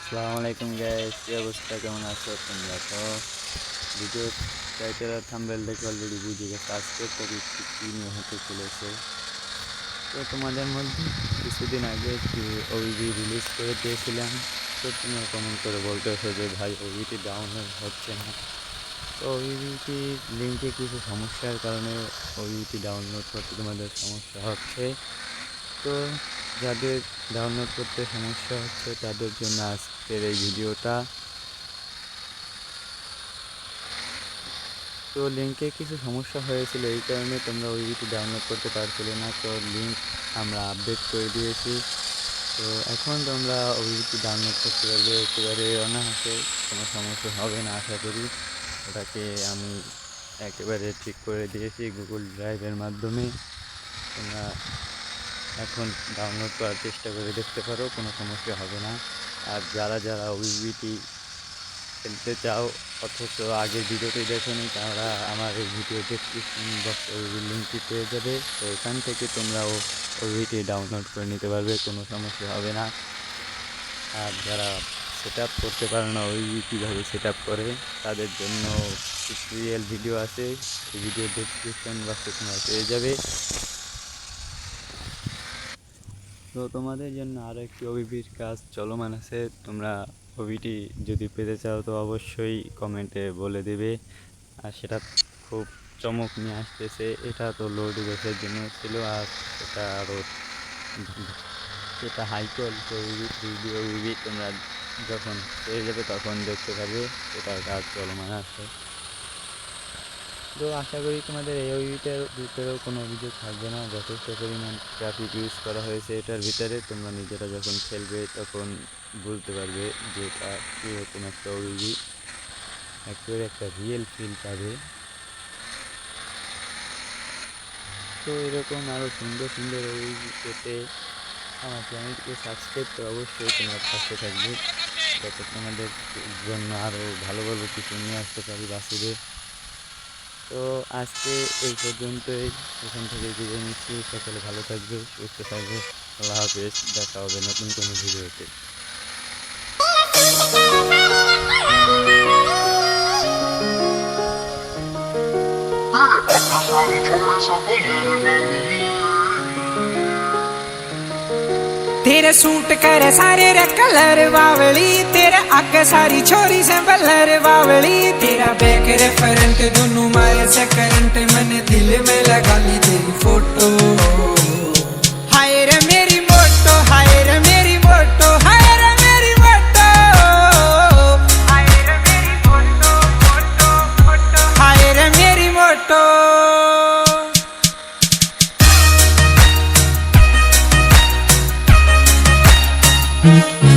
আসসালামু আলাইকুম গাইস, কি অবস্থা, কেমন আছো তোমরা? তো ভিডিও টাইটেল আর থাম্বনেল দেখে অলরেডি বুঝে গেছো আজকের টপিকটি কী নিয়ে হতে চলেছে। তো তোমাদের মধ্যে কিছুদিন আগে একটি ওবিবি রিলিজ করে দিয়েছিলাম। তো তোমরা কমেন্ট করে বলতেছো যে ভাই ওবিটি ডাউনলোড হচ্ছে না। তো ওবিটি লিঙ্কে কিছু সমস্যার কারণে ওবিটি ডাউনলোড করতে তোমাদের সমস্যা হচ্ছে। তো যাদের ডাউনলোড করতে সমস্যা হচ্ছে তাদের জন্য আজকের এই ভিডিওটা। তো লিঙ্কে কিছু সমস্যা হয়েছিল, এই কারণে তোমরা ওইটি ডাউনলোড করতে পারছিলে না। তো লিঙ্ক আমরা আপডেট করে দিয়েছি। তো এখন তোমরা ওইটি ডাউনলোড করতে পারবে একেবারে অনায়াসে, কোনো সমস্যা হবে না আশা করি। ওটাকে আমি একেবারে ঠিক করে দিয়েছি গুগল ড্রাইভের মাধ্যমে। তোমরা এখন ডাউনলোড করার চেষ্টা করে দেখতে পারো, কোনো সমস্যা হবে না। আর যারা যারা ওবিটি খেলতে চাও অথচ আগের ভিডিওটি দেখোনি, তারা আমার এই ভিডিও ডেসক্রিপশন বক্সে ওই লিঙ্কটি পেয়ে যাবে। তো এখান থেকে তোমরাও ওবিটি ডাউনলোড করে নিতে পারবে, কোনো সমস্যা হবে না। আর যারা সেট আপ করতে পারে না ওবিটি কীভাবে সেট আপ করে, তাদের জন্য টিউটোরিয়াল ভিডিও আছে, এই ভিডিও ডেসক্রিপশন বক্সে তোমরা পেয়ে যাবে। তো তোমাদের জন্য আরও একটি ওবিপির কাজ চলমান আছে। তোমরা ওবিটি যদি পেতে চাও তো অবশ্যই কমেন্টে বলে দেবে। আর সেটা খুব চমক নিয়ে আসতেছে। এটা তো লোড বেসের জন্য ছিল, আর এটা আরও সেটা হাই কোয়ালিটি ওবিপি, 3D ওবিপি তোমরা যখন পেয়ে যাবে তখন দেখতে পারবে এটার কাজ চলমান আছে। তো আশা করি তোমাদের এই ওইটার ভিতরেও কোনো অভিযোগ থাকবে না। যথেষ্ট পরিমাণ ট্রাফিক ইউজ করা হয়েছে এটার ভিতরে। তোমরা নিজেরা যখন খেলবে তখন বুঝতে পারবে যে এটা কীরকম একটা ওইবি, একেবারে একটা রিয়েল ফিল পাবে। তো এরকম আরও সুন্দর সুন্দর ওইবি পেতে আমার চ্যানেলটিকে সাবস্ক্রাইব করে অবশ্যই তোমরা পাশে থাকবে, যাতে তোমাদের জন্য আরও ভালো ভালো কিছু নিয়ে আসতে পারি বাসুদে। তো আজকে এই পর্যন্তই, এখান থেকে বিদায় নিচ্ছি। সকলে ভালো থাকবে, সুস্থ থাকবে। আল্লাহ হাফেজ, দেখা হবে নতুন কোনো ভিডিওতে। तेरे सूट करे सारे रे कलर बावली, तेरे आगे सारी छोरी से बलर बावली, तेरा बैक रे फ्रंट दोनों मारे से करंट, मैंने दिल में लगा ली तेरी फोटो। हाय रे मेरी मोटो, हाय रे मेरी मोटो, हाय रे मेरी मोटो, हाय रे मेरी मोटो, मोटो मोटो, हाय रे मेरी मोटो। Mm-hmm.